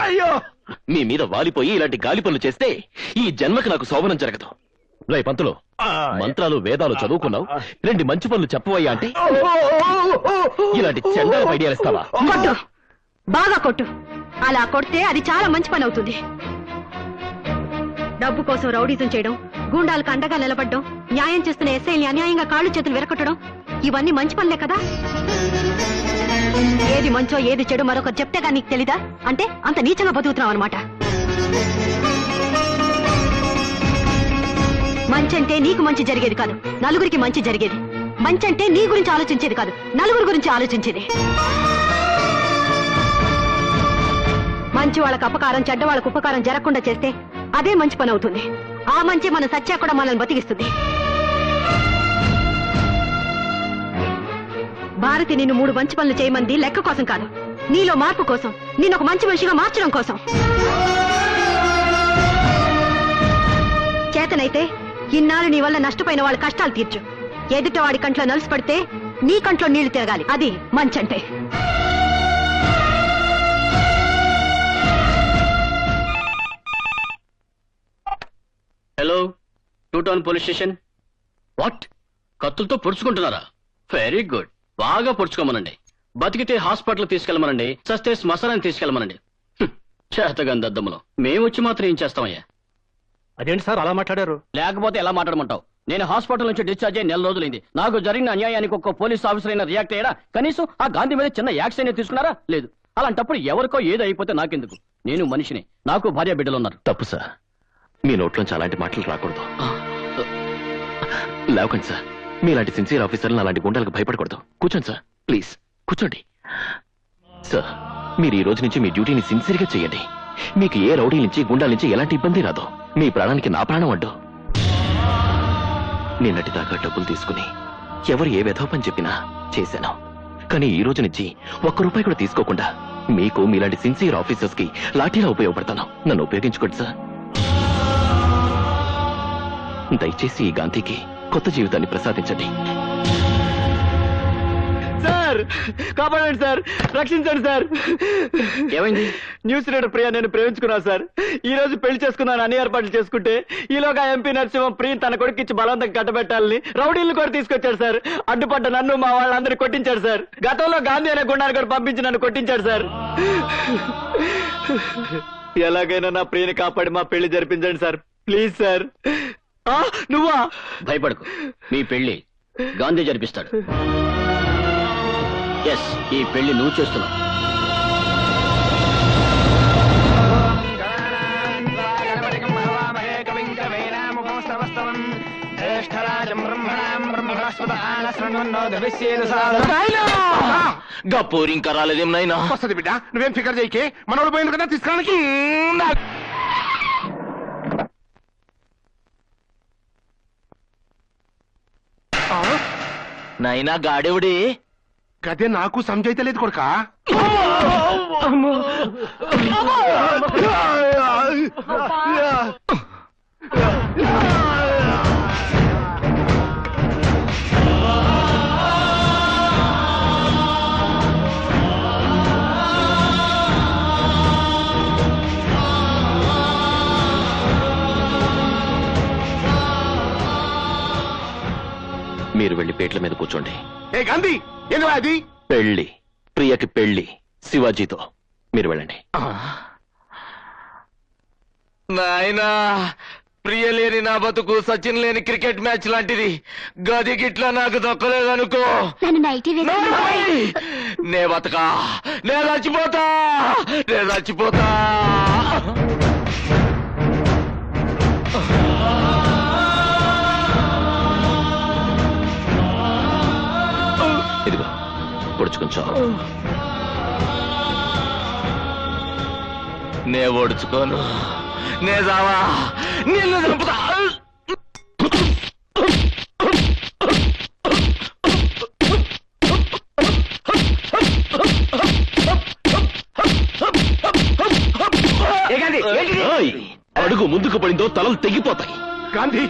అయ్యో, మీ మీద వాలిపోయి ఇలాంటి గాలి పనులు చేస్తే ఈ జన్మకి నాకు శోభనం జరగదు. రై పంతులు, మంత్రాలు వేదాలు చదువుకున్నావు, రెండు మంచి పనులు చెప్పవయ్యా అంటే ఇలాంటి చెండాల ఐడియాలు ఇస్తావా? కొట్టు, బాగా కొట్టు. అలా కొడితే అది చాలా మంచి పని అవుతుంది. డబ్బు కోసం రౌడీజం చేయడం, గూండాలకు అండగా నిలబడడం, న్యాయం చేస్తున్న ఎస్ఐని అన్యాయంగా కాళ్ళు చేతులు విరగొట్టడం, ఇవన్నీ మంచి పనులే కదా. ఏది మంచో ఏది చెడు మరొకరు చెప్తేగా నీకు తెలీదా? అంటే అంత నీచంగా బతుకుతున్నావు అనమాట. మంచంటే నీకు మంచి జరిగేది కాదు, నలుగురికి మంచి జరిగేది. మంచంటే నీ గురించి ఆలోచించేది కాదు, నలుగురి గురించి ఆలోచించేది. మంచి వాళ్ళకు అపకారం, చెడ్డ వాళ్ళకు ఉపకారం జరగకుండా చేస్తే అదే మంచి పని అవుతుంది. ఆ మంచి మన సత్యా కూడా మనల్ని బతికిస్తుంది. భారతి నిన్ను 3 మంచి పనులు చేయమంది లెక్క కోసం కాదు, నీలో మార్పు కోసం, నేను ఒక మంచి మనిషిగా మార్చడం కోసం. చేతనైతే ఇన్నాళ్ళు నీ వల్ల నష్టపోయిన వాళ్ళ కష్టాలు తీర్చు. ఎదుట వాడి కంట్లో నలుసు పడితే నీ కంట్లో నీళ్లు తిరగాలి. అది మంచంటే. Hello, 2 town police station. What? కత్తులతో పొడుచుకుంటున్నారా? వెరీ గుడ్, బాగా పొడుచుకోమనండి. బతికితే హాస్పిటల్ తీసుకెళ్ళమనండి, చస్తే శ్మశానాన్ని తీసుకెళ్ళమనండి. చేతగందద్దములో మేము వచ్చి మాత్రం ఏం చేస్తామయ్యా? అదేంటి సార్ అలా మాట్లాడారు? లేకపోతే ఎలా మాట్లాడమంటావు? నేను హాస్పిటల్ నుంచి డిశ్చార్జ్ అయ్యి 4 రోజులైంది. నాకు జరిగిన అన్యాయానికి ఒక్క పోలీస్ ఆఫీసర్ అయినా రియాక్ట్ అయ్యారా? కనీసం ఆ గాంధీ మీద చిన్న యాక్షన్ తీసుకున్నారా? లేదు. అలాంటప్పుడు ఎవరికో ఏదో అయిపోతే నాకెందుకు? నేను మనిషిని, నాకు భార్య బిడ్డలు ఉన్నారు. తప్పు సార్, మీ నోట్లోంచి అలాంటి మాటలు రాకూడదు. లేవకండి సార్, మీలాంటి సిన్సియర్ ఆఫీసర్లను అలాంటి గుండాలకు భయపడకూడదు. కూర్చోండి సార్, ప్లీజ్ కూర్చోండి. సార్, మీరు ఈ రోజు నుంచి మీ డ్యూటీని సిన్సియర్గా చేయండి. మీకు ఏ రౌడీ నుంచి గుండాల నుంచి ఎలాంటి ఇబ్బంది రాదు. మీ ప్రాణానికి నా ప్రాణం అడ్డు. నిన్నటి దాకా డబ్బులు తీసుకుని ఎవరు ఏ వెధోపని చెప్పినా చేశాను. కానీ ఈ రోజు నుంచి ₹1 కూడా తీసుకోకుండా మీకు మీలాంటి సిన్సియర్ ఆఫీసర్స్ కి లాఠీలా ఉపయోగపడతాను. నన్ను ఉపయోగించుకోండి సార్. దయచేసి ఈ గాంధీకి కొత్త జీవితాన్ని ప్రసాదించండి. సార్, కాపాడండి సార్, రక్షించండి సార్. ఏమైంది? న్యూస్ రీడర్ ప్రియా నేను ప్రేమించుకున్నాను సార్. ఈ రోజు పెళ్లి చేసుకున్నాను, అన్ని ఏర్పాట్లు చేసుకుంటే ఈలోగా ఎంపీ నరసింహం ప్రియం తన కొడుకు ఇచ్చి బలవంతంగా కట్టబెట్టాలని రౌడీలను కూడా తీసుకొచ్చాడు సార్. అడ్డుపడ్డ నన్ను మా వాళ్ళందరినీ కొట్టించాడు సార్. గతంలో గాంధీ అనే గుండాన్ని కూడా పంపించి నన్ను కొట్టించాడు సార్. ఎలాగైనా నా ప్రియని కాపాడి మా పెళ్లి జరిపించండి సార్, ప్లీజ్ సార్. నువ్వా? భయపడకు, మీ పెళ్లి గాంధీ జరిపిస్తాడు. ఎస్, ఈ పెళ్లి నువ్వు చేస్తున్నావు. గప్పూరి ఇంకా రాలేదేం నాయనా? వస్తుంది బిడ్డ, నువ్వేం ఫికర్ చేయకే. మనోడు పోయింది కదా తీసుకురానికి. నాయనా గాడెవుడే? గదే నాకు సంజయితలేదు కొడుక. మీరు వెళ్లి పేట్ల మీద కూర్చోండి. ఏ గాంధీ, ఎందుకు అది? పెళ్లి, ప్రియకి పెళ్లి శివాజీతో. మీరు వెళ్ళండి. నాయనా, ప్రియ లేని నా బతుకు సచిన్ లేని క్రికెట్ మ్యాచ్ లాంటిది. గది గిట్లా నాకు దక్కలేదనుకో, నే బతకా, నే చచ్చిపోతా, నే చచ్చిపోతా. ఇదిగో పొడుచుకుంచా. నే ఓడుచుకోను, నే జావా, నిన్ను చంపుతా. అడుగు ముందుకు పడిందో తలలు తెగిపోతాయి. గాంధీ,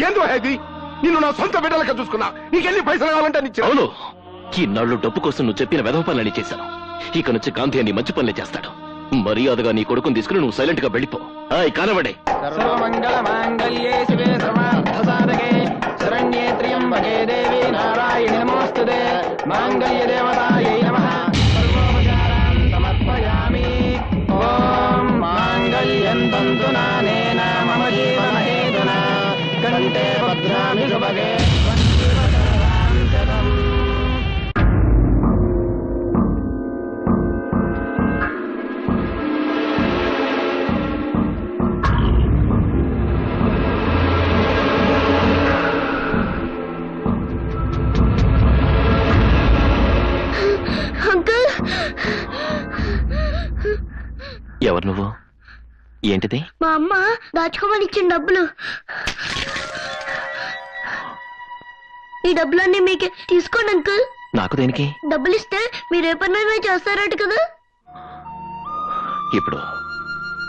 ఏందో అది? నిన్ను నా సొంత బిడ్డలక చూసుకున్నా. నీకెన్ని పైసలు కావాలంటే అవును, ఇన్నాళ్ళు డబ్బు కోసం నువ్వు చెప్పిన వెధవ పనులని చేశాను. ఇక నుంచి గాంధీ అని మంచి పనులే చేస్తాడు. మర్యాదగా నీ కొడుకుని తీసుకుని నువ్వు సైలెంట్ గా వెళ్ళిపో. కానబడే సర్వమంగళ మాంగళ్యే శివే సర్వార్థ సాధకే శరణ్యే త్ర్యంబకే దేవి నారాయణి నమోస్తుతే మాంగళ్య దేవతాయై నమః. సర్వోపచారాన్ సమర్పయామి. ఓం మాంగళ్యం తంతు నానేన మమ జీవన హేతునా కంఠే భద్రామి శుభగే. అంకుల్, ఎవరు నువ్వు? ఏంటిది? మా అమ్మ దాచుకోమని ఇచ్చిన డబ్బులు. ఈ డబ్బులన్నీ మీకే తీసుకోండి అంకుల్. నాకు దేనికి? డబ్బులు ఇస్తే మీరు ఏ పనైనా చేస్తారట కదా. ఇప్పుడు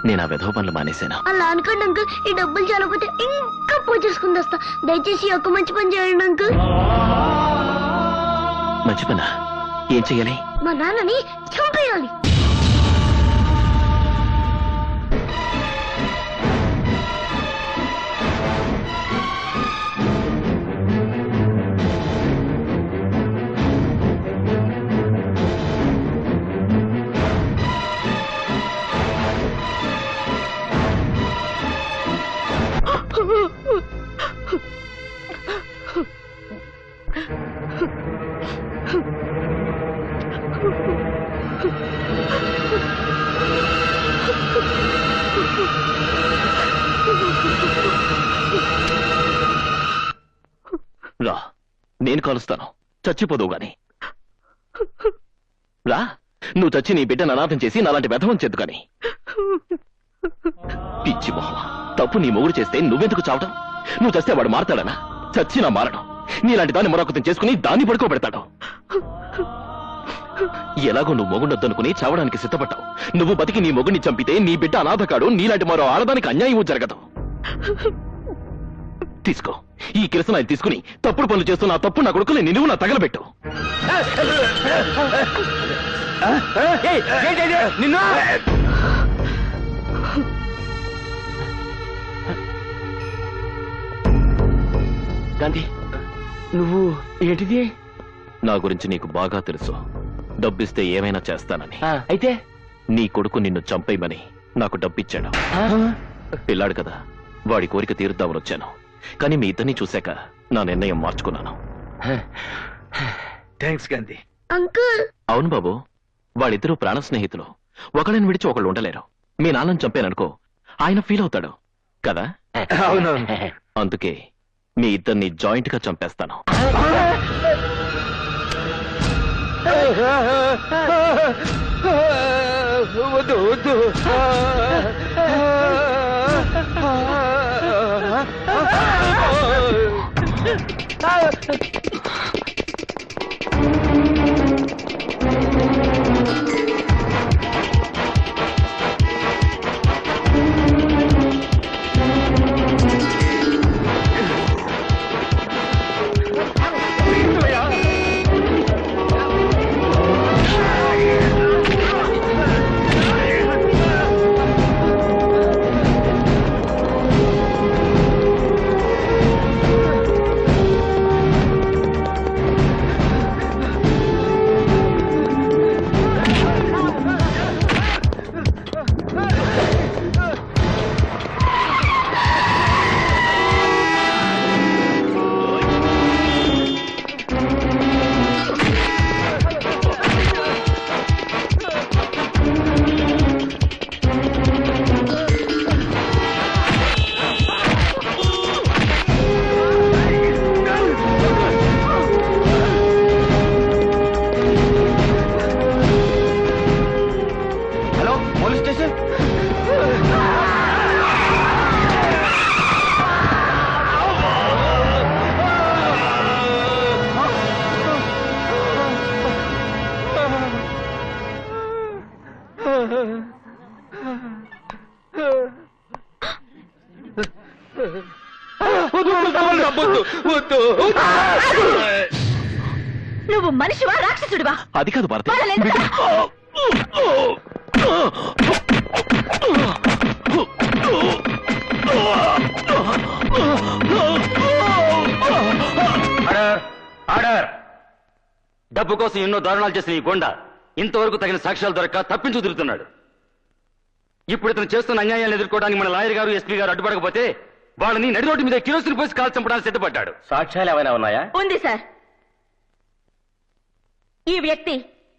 నేను ఆ వెధవ పనులు మానేశాను. అలా అనుకోండి అంకుల్. ఈ డబ్బులు చాలకపోతే ఇంకా పూజ చేసుకుని వస్తా. దయచేసి ఈ ఒక్క మంచి పని చేయండి అంకుల్. మంచి పనా? ఏం చెయ్యాలి? మా నాన్నని చంపేయాలి. రా, నేను కలుస్తాను. చచ్చిపోదు గాని రా. నువ్వు చచ్చి నీ బిడ్డను అనాథం చేసి నాలాంటి వెధవం చేద్దు కానీ. పిచ్చి మొహమ, తప్పు నీ మొగుడు చేస్తే నువ్వెందుకు చావటం? నువ్వు చస్తే వాడు మారతాడనా? చచ్చినా మారడం. నీలాంటి దాన్ని మరొకతం చేసుకుని దాన్ని పడుకోబెడతాడు. ఎలాగో నువ్వు మొగుడొద్దనుకుని చావడానికి సిద్ధపడ్డావు. నువ్వు బతికి నీ మొగుడిని చంపితే నీ బిడ్డ అనాథకాడు. నీలాంటి మరో ఆడదానికి అన్యాయం జరగదు. తీసుకో ఈ కిరసనాయి తీసుకుని తప్పుడు పనులు చేస్తున్న ఆ తప్పు నా కొడుకుని నిన్ను నా తగలబెట్టు. నిన్ను గాంధీ, నువ్వు ఏంటిది? నా గురించి నీకు బాగా తెలుసు. డబ్బిస్తే ఏమైనా చేస్తానని. అయితే నీ కొడుకు నిన్ను చంపేయమని నాకు డబ్బిచ్చాడు. పిల్లాడు కదా, వాడి కోరిక తీరుద్దామని వచ్చాను. కానీ మీ ఇద్దరిని చూశాక నా నిర్ణయం మార్చుకున్నాను. థ్యాంక్స్ గాంధీ. అంకుల్, అవును బాబు, వాళ్ళిద్దరూ ప్రాణ స్నేహితులు. ఒకళ్ళని విడిచి ఒకళ్ళు ఉండలేరు. మీ నాన్నని చంపాననుకో, ఆయన ఫీల్ అవుతాడు కదా. అవునవును. అందుకే మీ ఇద్దరిని జాయింట్ గా చంపేస్తాను. వద్దు వద్దు. నువ్వు మనిషివా రాక్షసుడివా? అది కాదు భారతి. వాళ్ళని ఎందుకు- డబ్బు కోసం ఎన్నో దారుణాలు చేసిన ఈ గొండ ఇంతవరకు తగిన సాక్ష్యాలు దొరక్క తప్పించు తిరుగుతున్నాడు. ఇప్పుడు ఇతను చేస్తున్న అన్యాయాలను ఎదుర్కోవడానికి మన లాయర్ గారు ఎస్పీ గారు అడ్డుపడకపోతే వాళ్ళని నడి రోడ్డు మీద కిరోసిన్ పోసి కాల్ చంపడానికి సిద్ధపడ్డాడు. సాక్ష్యాలు ఏమైనా ఉన్నాయా? ఉంది సార్. ఈ వ్యక్తి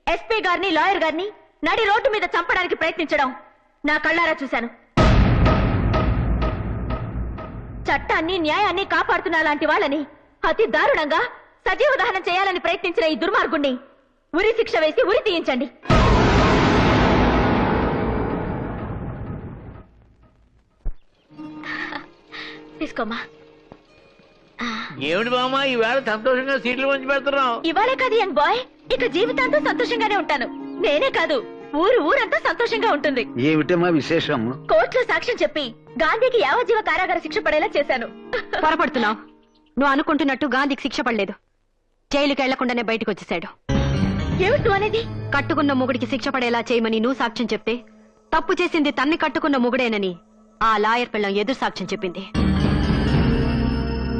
ఎస్పీ గారిని లాయర్ గారిని నడి రోడ్డు మీద చంపడానికి ప్రయత్నించడం నా కళ్ళారా చూశాను. చట్టాన్ని న్యాయాన్ని కాపాడుతున్న లాంటి వాళ్ళని అతి దారుణంగా సజీవ దహనం చేయాలని ప్రయత్నించిన ఈ దుర్మార్గుణ్ణి ఉరి శిక్ష వేసి ఉరి తీయించండి. తీసుకోమ్మా. ఏమిటి బామ్మ ఈవేళ సంతోషంగా సీట్లు పంచి పెడుతున్నావు? ఇవాళే కాదు యంగ్ బాయ్, ఇక జీవితాంతం సంతోషంగానే ఉంటాను. నేనే కాదు, ఊరంతా సంతోషంగా ఉంటుంది. ఏమిటమ్మా విశేషం? కోర్టులో సాక్ష్యం చెప్పి గాంధీకి యావజ్జీవ కారాగార శిక్ష పడేలా చేశాను. పొరపడుతున్నావు. నువ్వు అనుకుంటున్నట్టు గాంధీకి శిక్ష పడలేదు. జైలుకి వెళ్లకుండానే బయటకు వచ్చేశాడు. ఏమిటి నువ్వు అనేది? కట్టుకున్న మొగుడికి శిక్ష పడేలా చేయమని నువ్వు సాక్ష్యం చెప్తే తప్పు చేసింది తన్ని కట్టుకున్న మొగుడేనని ఆ లాయర్ పిల్లం ఎదురు సాక్ష్యం చెప్పింది.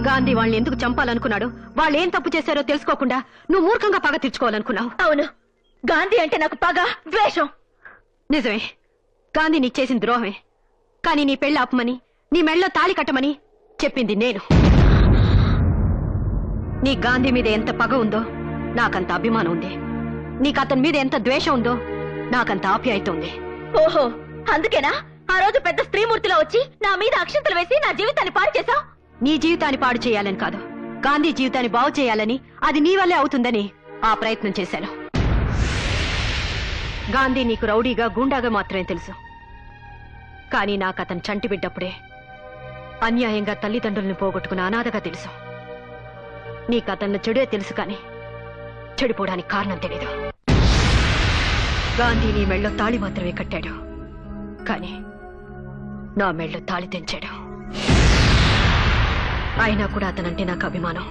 గాంధీ వాళ్ళని ఎందుకు చంపాలనుకున్నాడు, వాళ్ళు ఏం తప్పు చేశారో తెలుసుకోకుండా నువ్వు మూర్ఖంగా పగ తీర్చుకోవాలనుకున్నావు. అవును, గాంధీ అంటే నాకు పగ, ద్వేషం. నిజమే, గాంధీ నీకు చేసిన ద్రోహమే. కానీ నీ పెళ్లి ఆపమని, నీ మెళ్ళలో తాళి కట్టమని చెప్పింది నేను. నీ గాంధీ మీద ఎంత పగ ఉందో నాకంత అభిమానం ఉంది. నీకు అతని మీద ఎంత ద్వేషం ఉందో నాకంత ఆప్యాయత ఉంది. ఓహో, అందుకేనా ఆ రోజు పెద్ద స్త్రీమూర్తిలో వచ్చి నా మీద అక్షంతలు వేసి నా జీవితాన్ని పాడు చేశావు? నీ జీవితాన్ని పాడు చేయాలని కాదు, గాంధీ జీవితాన్ని బాగు చేయాలని, అది నీ వల్లే అవుతుందని ఆ ప్రయత్నం చేశాను. గాంధీ నీకు రౌడీగా గూండాగా మాత్రమే తెలుసు. కానీ నాకు అతను చంటి బిడ్డప్పుడే అన్యాయంగా తల్లిదండ్రుల్ని పోగొట్టుకున్న అనాథగా తెలుసు. నీకు అతను చెడే తెలుసు, కానీ చెడిపోవడానికి కారణం తెలీదు. గాంధీ నీ మెళ్ళో తాళి మాత్రమే కట్టాడు, కానీ నా మెళ్ళో తాళి తెంచాడు. అయినా కూడా అతనంటే నాకు అభిమానం.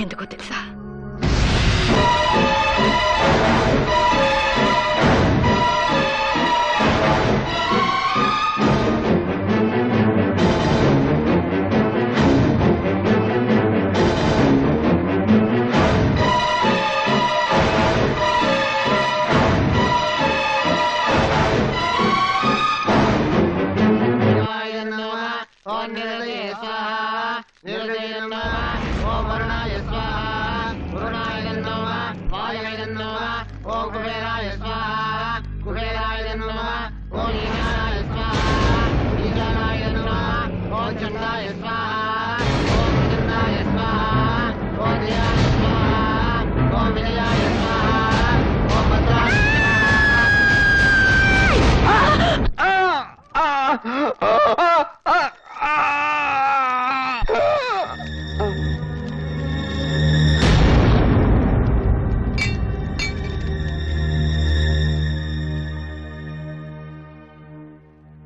ఎందుకో తెలుసా?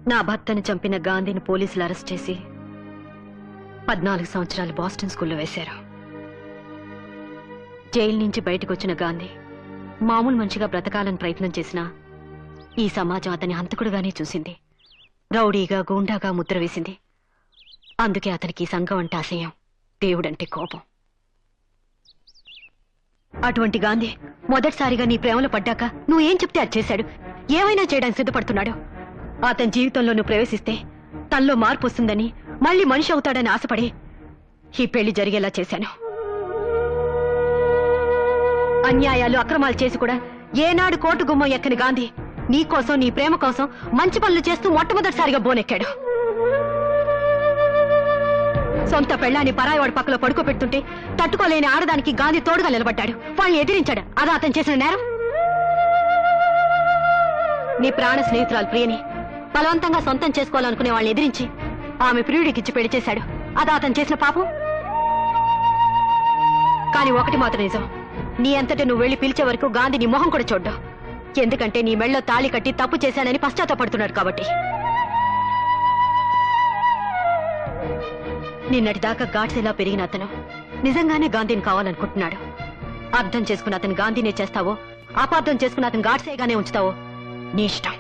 నా భర్తను చంపిన గాంధీని పోలీసులు అరెస్ట్ చేసి 14 సంవత్సరాలు బాస్టన్ స్కూల్లో వేశారు. జైలు నుంచి బయటకు వచ్చిన గాంధీ మామూలు మనిషిగా బ్రతకాలని ప్రయత్నం చేసినా ఈ సమాజం అతని హంతకుడుగానే చూసింది. రౌడీగా గూండాగా ముద్ర వేసింది. అందుకే అతనికి సంఘం అంటే అసహ్యం, దేవుడంటే కోపం. అటువంటి గాంధీ మొదటిసారిగా నీ ప్రేమలో పడ్డాక నువ్వేం చెప్తే అది చేశాడు. ఏమైనా చేయడానికి సిద్ధపడుతున్నాడు. అతని జీవితంలో నువ్వు ప్రవేశిస్తే తనలో మార్పు వస్తుందని, మళ్ళీ మనిషి అవుతాడని ఆశపడి ఈ పెళ్లి జరిగేలా చేశాను. అన్యాయాలు అక్రమాలు చేసి కూడా ఏనాడు కోర్టు గుమ్మం ఎక్కని గాంధీ నీ కోసం, నీ ప్రేమ కోసం మంచి పనులు చేస్తూ మొట్టమొదటిసారిగా బోనెక్కాడు. సొంత పెళ్ళాన్ని పరాయివాడి పక్కలో పడుకోబెడుతుంటే తట్టుకోలేని ఆడదానికి గాంధీ తోడుగా నిలబడ్డాడు. వాళ్ళని ఎదిరించాడు. అదా అతను చేసిన నేరం? నీ ప్రాణ స్నేహితురాలు ప్రియని బలవంతంగా సొంతం చేసుకోవాలనుకునే వాళ్ళని ఎదిరించి ఆమె ప్రియుడికిచ్చి పెళ్లి చేశాడు. అదా అతను చేసిన పాపం? కానీ ఒకటి మాత్రం నిజం, నీ అంతటా నువ్వు వెళ్లి పిలిచే వరకు గాంధీ నీ మొహం కూడా చూడ్డా. ఎందుకంటే నీ మెళ్ళలో తాళి కట్టి తప్పు చేశానని పశ్చాత్తాపడుతున్నాడు కాబట్టి. నిన్నటిదాకా ఘాట్స్ ఎలా పెరిగిన అతను నిజంగానే గాంధీని కావాలనుకుంటున్నాడు. అర్థం చేసుకున్న అతను గాంధీనే చేస్తావో అపార్థం చేసుకున్న అతను గాడ్సేగానే ఉంచుతావో నీ ఇష్టం.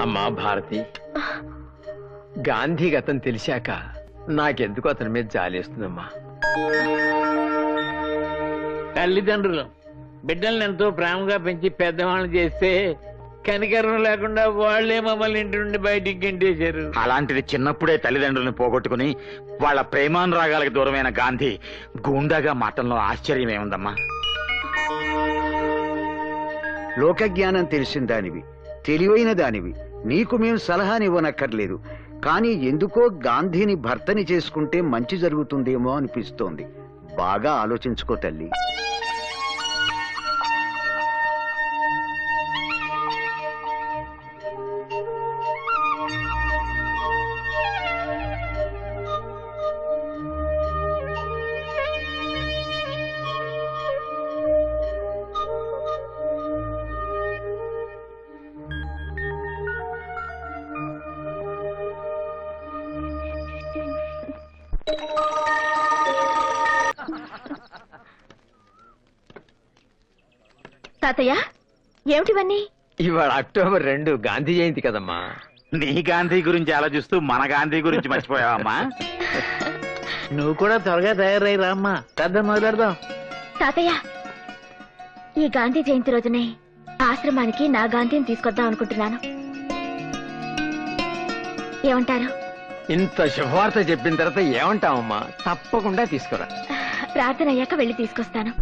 అమ్మా భారతి, గాంధీ గతం తెలిసాక నాకెందుకు అతని మీద జాలేస్తుందమ్మా. తల్లిదండ్రులు బిడ్డల్ని ఎంతో ప్రేమగా పెంచి పెద్దవాళ్ళని చేస్తే కనికరం లేకుండా వాళ్లే మమ్మల్ని ఇంటి నుండి బయటికి గెంటేశారు. అలాంటిది చిన్నప్పుడే తల్లిదండ్రులను పోగొట్టుకుని వాళ్ళ ప్రేమానురాగాలకు దూరమైన గాంధీ గూండాగా మాటల్లో ఆశ్చర్యం ఏముందమ్మా. లోకజ్ఞానం తెలిసిన దానివి, తెలివైన దానివి, నీకు మేము సలహానివ్వనక్కర్లేదు. కానీ ఎందుకో గాంధీని భర్తని చేసుకుంటే మంచి జరుగుతుందేమో అనిపిస్తోంది. బాగా ఆలోచించుకో తల్లి. తాతయ్య ఏమిటివన్నీ? ఇవాళ అక్టోబర్ 2 గాంధీ జయంతి కదమ్మా. నీ గాంధీ గురించి ఆలోచిస్తూ మన గాంధీ గురించి మర్చిపోయావమ్మా. నువ్వు కూడా త్వరగా తయారై రామ్మా, పెద్ద మొదలెడదాం. తాతయ్య, ఈ గాంధీ జయంతి రోజునే ఆశ్రమానికి నా గాంధీని తీసుకొద్దాం అనుకుంటున్నాను. ఏమంటారు? ఇంత శుభవార్త చెప్పిన తర్వాత ఏమంటావమ్మా? తప్పకుండా తీసుకురా. ప్రార్థన అయ్యాక వెళ్ళి తీసుకొస్తాను.